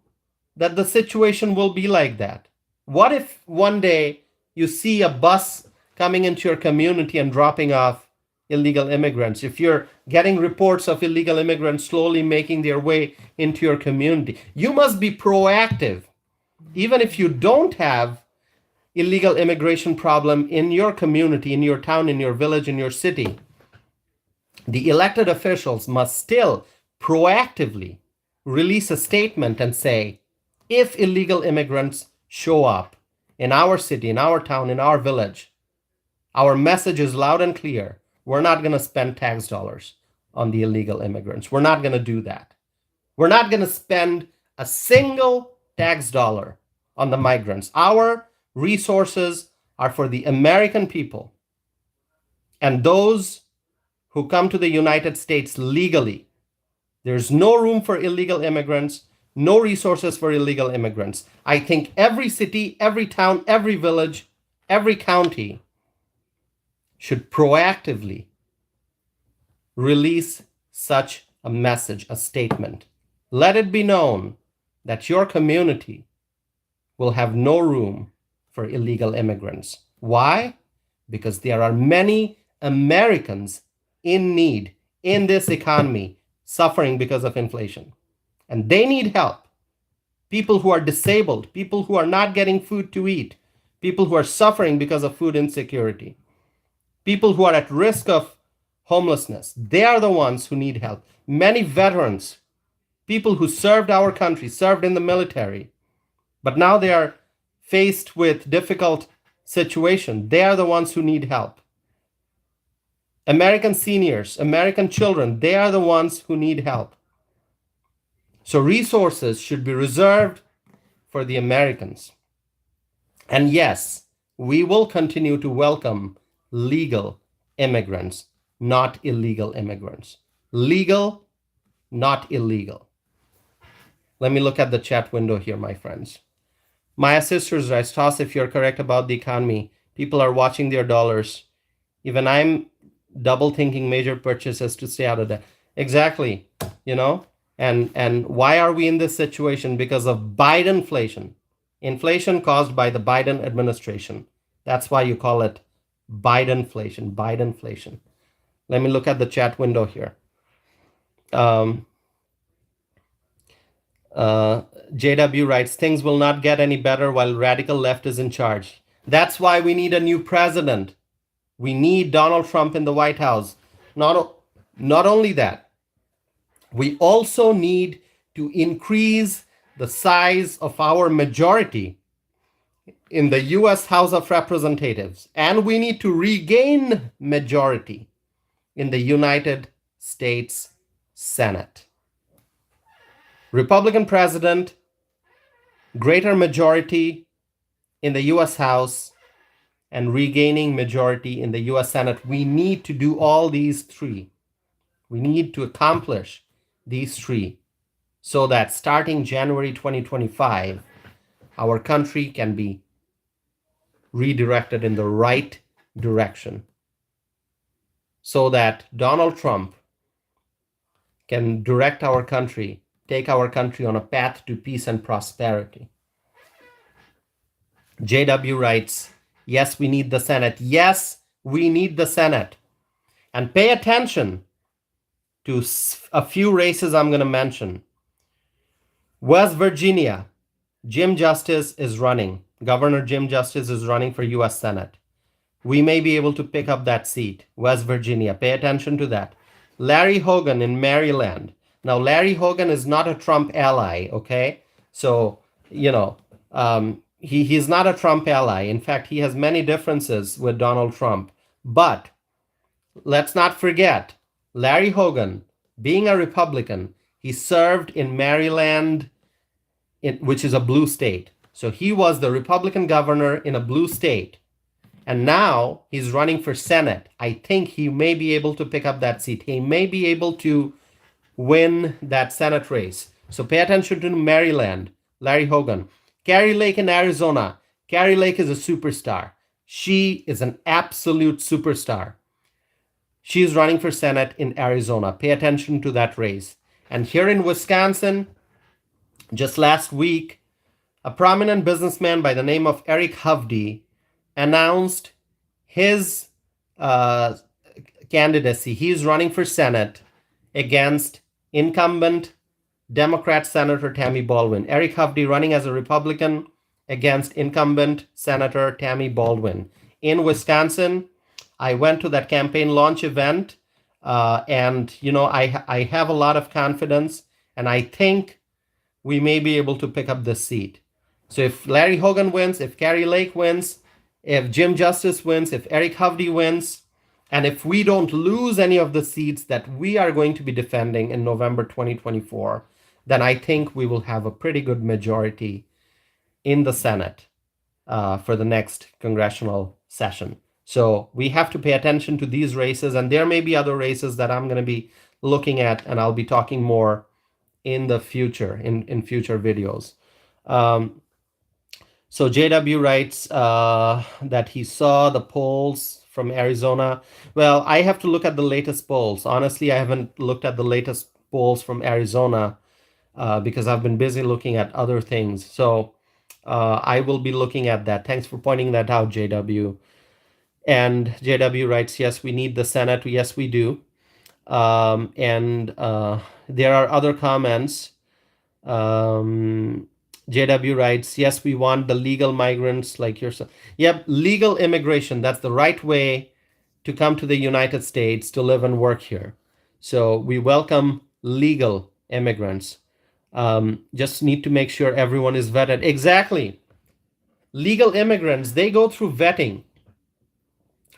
that the situation will be like that. What if one day you see a bus coming into your community and dropping off illegal immigrants? If you're getting reports of illegal immigrants slowly making their way into your community, you must be proactive. Even if you don't have illegal immigration problem in your community, in your town, in your village, in your city, the elected officials must still proactively release a statement and say, if illegal immigrants show up in our city, in our town, in our village, our message is loud and clear. We're not going to spend tax dollars on the illegal immigrants. We're not going to do that. We're not going to spend a single tax dollar on the migrants. Our resources are for the American people and those who come to the United States legally. There's no room for illegal immigrants, no resources for illegal immigrants. I think every city, every town, every village, every county should proactively release such a message, a statement. Let it be known that your community will have no room for illegal immigrants. Why? Because there are many Americans in need in this economy suffering because of inflation. And they need help. People who are disabled, people who are not getting food to eat, people who are suffering because of food insecurity, people who are at risk of homelessness, they are the ones who need help. Many veterans, people who served our country, served in the military, but now they are faced with difficult situation. They are the ones who need help. American seniors, American children, they are the ones who need help. So resources should be reserved for the Americans. And yes, we will continue to welcome legal immigrants, not illegal immigrants. Legal, not illegal. Let me look at the chat window here, my friends. Maya Sisters writes, Toss, if you're correct about the economy, people are watching their dollars. Even I'm double thinking major purchases to stay out of debt. Exactly, and why are we in this situation? Because of Bidenflation. Inflation caused by the Biden administration. That's why you call it Bidenflation. Let me look at the chat window here. JW writes, things will not get any better while radical left is in charge. That's why we need a new president. We need Donald Trump in the White House. Not only that, we also need to increase the size of our majority in the U.S. House of Representatives. And we need to regain majority in the United States Senate. Republican president, greater majority in the US House, and regaining majority in the US Senate. We need to do all these three. We need to accomplish these three so that starting January 2025, our country can be redirected in the right direction so that Donald Trump can direct our country, take our country on a path to peace and prosperity. JW writes, yes, we need the Senate. Yes, we need the Senate. And pay attention to a few races I'm going to mention. West Virginia, Jim Justice is running. Governor Jim Justice is running for U.S. Senate. We may be able to pick up that seat. West Virginia, pay attention to that. Larry Hogan in Maryland. Now, Larry Hogan is not a Trump ally, okay? So, he's not a Trump ally. In fact, he has many differences with Donald Trump. But let's not forget, Larry Hogan, being a Republican, he served in Maryland, which is a blue state. So he was the Republican governor in a blue state. And now he's running for Senate. I think he may be able to pick up that seat. He may be able to win that Senate race. So pay attention to Maryland, Larry Hogan. Kari Lake in Arizona. Kari Lake is a superstar. She is an absolute superstar. She's running for Senate in Arizona. Pay attention to that race. And here in Wisconsin, just last week, a prominent businessman by the name of Eric Hovde announced his candidacy. He's running for Senate against incumbent Democrat Senator Tammy Baldwin. Eric Hovde running as a Republican against incumbent Senator Tammy Baldwin. In Wisconsin, I went to that campaign launch event, and I have a lot of confidence, and I think we may be able to pick up this seat. So if Larry Hogan wins, if Kari Lake wins, if Jim Justice wins, if Eric Hovde wins, and if we don't lose any of the seats that we are going to be defending in November 2024, then I think we will have a pretty good majority in the Senate for the next congressional session. So we have to pay attention to these races, and there may be other races that I'm going to be looking at, and I'll be talking more in the future, in future videos. So JW writes that he saw the polls from Arizona. Well, I have to look at the latest polls. Honestly, I haven't looked at the latest polls from Arizona because I've been busy looking at other things. So I will be looking at that. Thanks for pointing that out, JW. And JW writes, yes, we need the Senate. Yes, we do. And there are other comments. JW writes, yes, we want the legal migrants like yourself. Yep, legal immigration. That's the right way to come to the United States to live and work here. So we welcome legal immigrants. Just need to make sure everyone is vetted. Exactly. Legal immigrants, they go through vetting.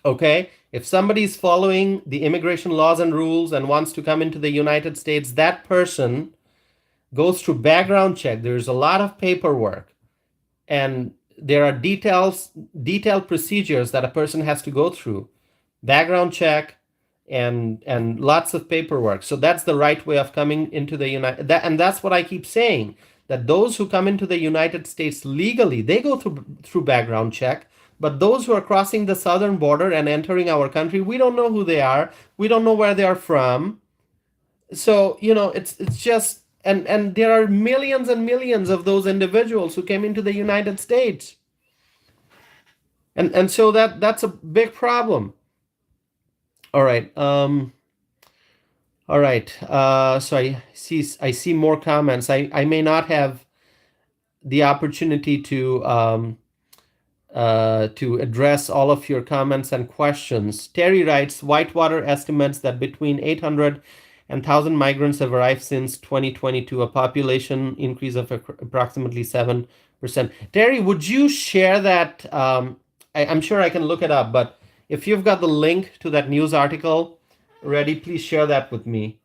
Okay? If somebody's following the immigration laws and rules and wants to come into the United States, that person goes through background check. There's a lot of paperwork, and there are detailed procedures that a person has to go through. Background check and lots of paperwork. So that's the right way of coming into the and that's what I keep saying, that those who come into the United States legally, they go through background check. But those who are crossing the southern border and entering our country, we don't know who they are. We don't know where they are from. So, it's just, and there are millions and millions of those individuals who came into the United States. And so that's a big problem. All right. All right. So I see more comments. I may not have the opportunity to address all of your comments and questions. Terry writes, Whitewater estimates that between 800 and 1,000 migrants have arrived since 2022, a population increase of approximately 7%. Terry, would you share that? I'm sure I can look it up, but if you've got the link to that news article ready, please share that with me.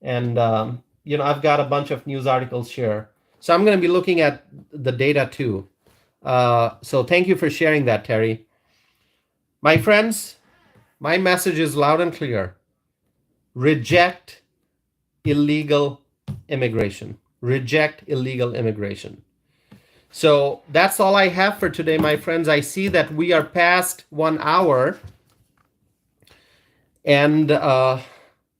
And I've got a bunch of news articles here, so I'm going to be looking at the data too. So thank you for sharing that, Terry. My friends, my message is loud and clear. Reject illegal immigration. Reject illegal immigration. So that's all I have for today, my friends. I see that we are past 1 hour. And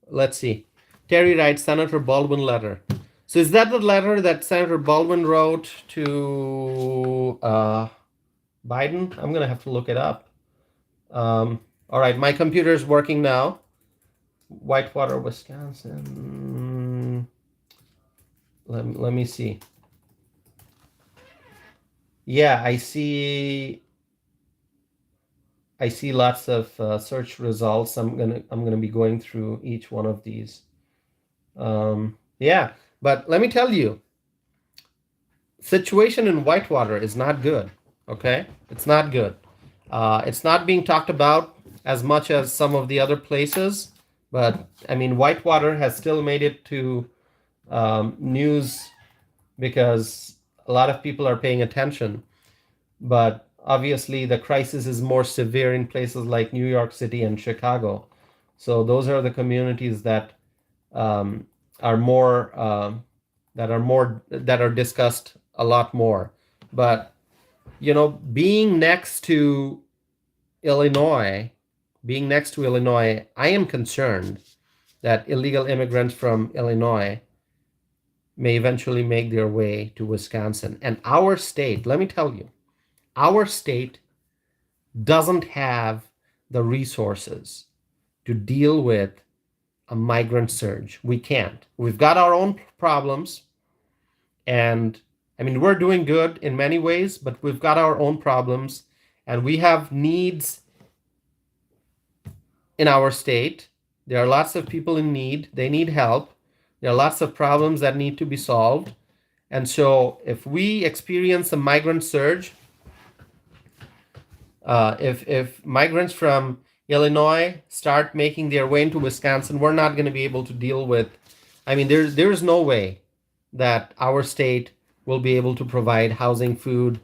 let's see. Terry writes Senator Baldwin letter. So is that the letter that Senator Baldwin wrote to Biden? I'm going to have to look it up. All right, my computer is working now. Whitewater, Wisconsin. Let me see. Yeah, I see lots of search results. I'm gonna be going through each one of these. Yeah, but let me tell you, situation in Whitewater is not good. Okay, it's not good. It's not being talked about as much as some of the other places, but I mean, Whitewater has still made it to news because a lot of people are paying attention. But obviously, the crisis is more severe in places like New York City and Chicago. So those are the communities that um, are more that are discussed a lot more. But being next to Illinois, I am concerned that illegal immigrants from Illinois may eventually make their way to Wisconsin. And our state, let me tell you, our state doesn't have the resources to deal with a migrant surge. We can't. We've got our own problems. And I mean, we're doing good in many ways, but we've got our own problems. And we have needs in our state. There are lots of people in need. They need help. There are lots of problems that need to be solved. And so if we experience a migrant surge, if migrants from Illinois start making their way into Wisconsin, we're not going to be able to deal with. I mean, there's no way that our state will be able to provide housing, food,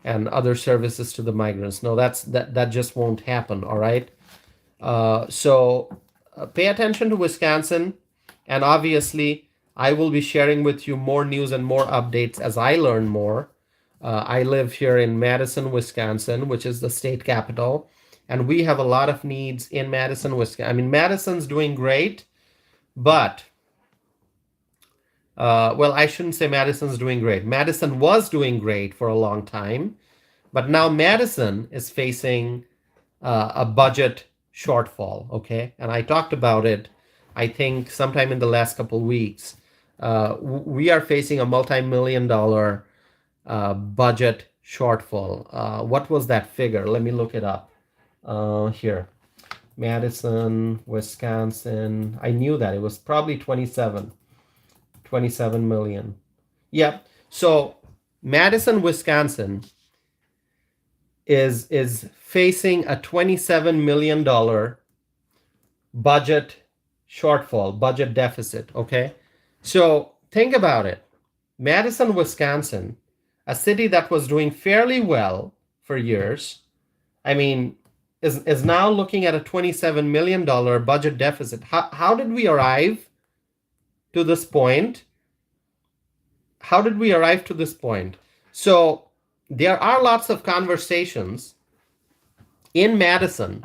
and other services to the migrants. No, that just won't happen. All right. So pay attention to Wisconsin, and obviously, I will be sharing with you more news and more updates as I learn more. I live here in Madison, Wisconsin, which is the state capital, and we have a lot of needs in Madison, Wisconsin. I mean, Madison's doing great, but well, I shouldn't say Madison's doing great. Madison was doing great for a long time, but now Madison is facing a budget shortfall. Okay, and I talked about it, I think, sometime in the last couple of weeks. We are facing a multi-million-dollar budget shortfall. What was that figure? Let me look it up. Here, Madison, Wisconsin. I knew that it was probably 27 million. Yeah. So Madison, Wisconsin is facing a $27 million budget shortfall, budget deficit. Okay. So think about it. Madison, Wisconsin, a city that was doing fairly well for years, I mean, is now looking at a $27 million budget deficit. How did we arrive to this point? How did we arrive to this point? So there are lots of conversations in Madison,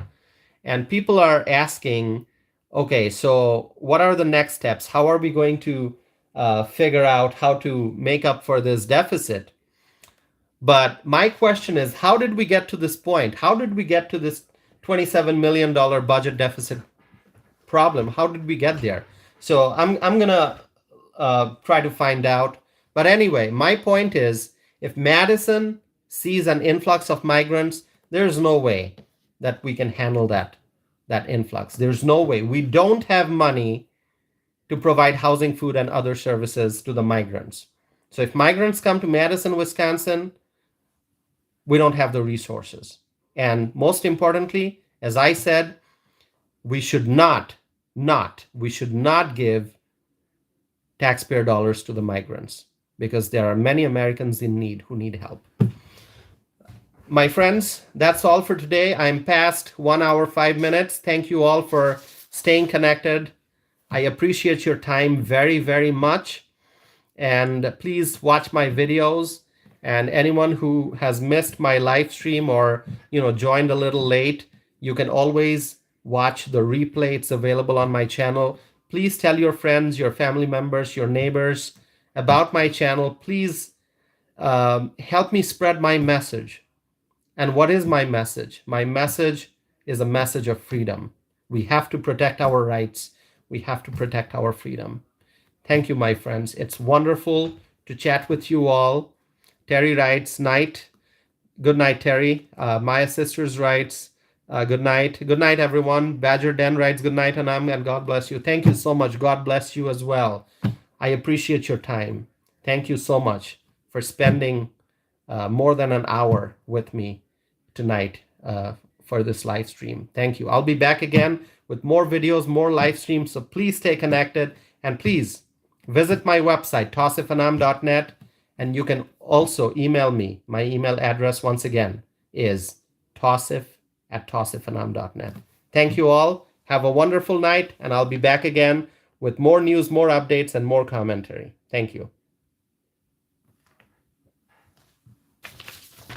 and people are asking, okay, so what are the next steps? How are we going to figure out how to make up for this deficit? But my question is, how did we get to this point? How did we get to this $27 million budget deficit problem? How did we get there? So I'm gonna try to find out. But anyway, my point is, if Madison sees an influx of migrants, there's no way that we can handle that influx. There's no way. We don't have money to provide housing, food, and other services to the migrants. So if migrants come to Madison, Wisconsin, we don't have the resources. And most importantly, as I said, we should not give taxpayer dollars to the migrants, because there are many Americans in need who need help. My friends, that's all for today. I'm past 1 hour, 5 minutes. Thank you all for staying connected. I appreciate your time very, very much. And please watch my videos. And anyone who has missed my live stream or joined a little late, you can always watch the replay. It's available on my channel. Please tell your friends, your family members, your neighbors about my channel. Please help me spread my message. And what is my message? My message is a message of freedom. We have to protect our rights. We have to protect our freedom. Thank you, my friends. It's wonderful to chat with you all. Terry writes, night. Good night, Terry. Maya Sisters writes, good night. Good night, everyone. Badger Den writes, good night, Anam, and God bless you. Thank you so much. God bless you as well. I appreciate your time. Thank you so much for spending more than an hour with me tonight for this live stream. Thank you. I'll be back again with more videos, more live streams. So please stay connected, and please visit my website, tausifanam.net, and you can also email me. My email address, once again, is tausif@tausifanam.net. Thank you all. Have a wonderful night, and I'll be back again with more news, more updates, and more commentary. Thank you.